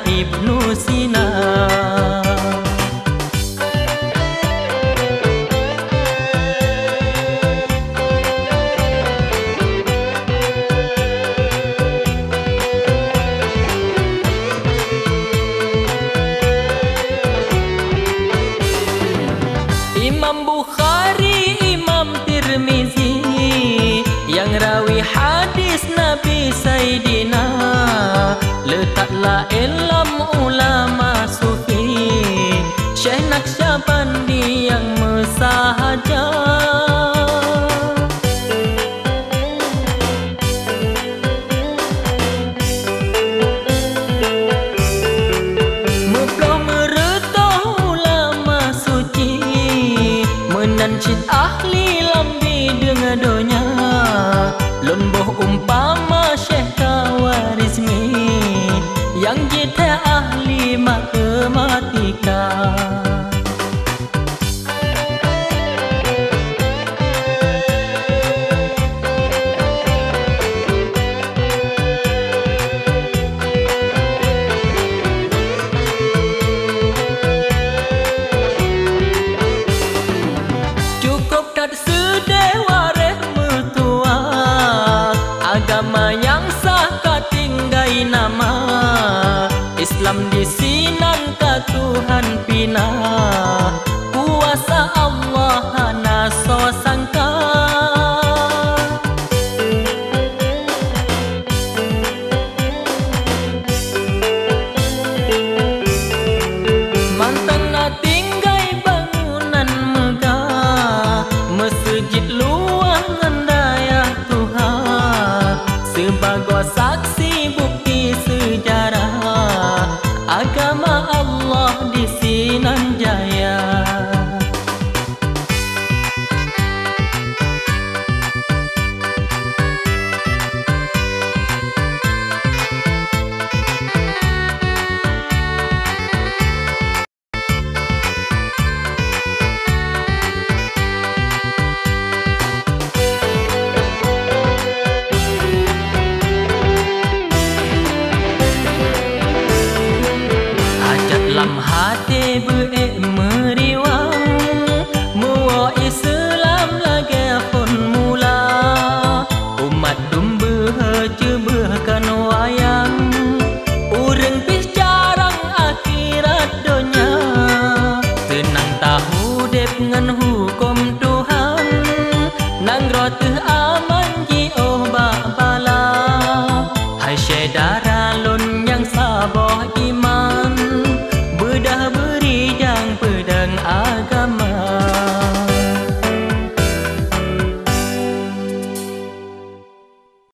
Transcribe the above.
Ibnu Sina. Imam Bukhari, Imam Tirmizi yang rawi hadis Nabi Sayyidina, letaklah ilmu ulama sufi Syekh Naqsyabandi yang mesahaja. Menancit ahli lambi dengan donya, lembuh umpama Syekh Khawarizmi yang jita ahli matematika. Agama yang sah katinggai nama Islam disinan ka Tuhan pina, kuasa Allah naso sangka. Mantang na tinggai bangunan megah, masjid luangan daya Tuhan, sebagai saksi bukti sejarah agama Allah di Sinan Jaya. Lam hati beek meriwang, mua Islam lagi pun mula, umat dumbe cebahkan wayang, urang pis jarang akhirat donya, tenang tahu dep ngan hukum Tuhan, nang roteh aman ji oh bala, hai syedara lon yang saboh iman, bedah beri jang pedang agama.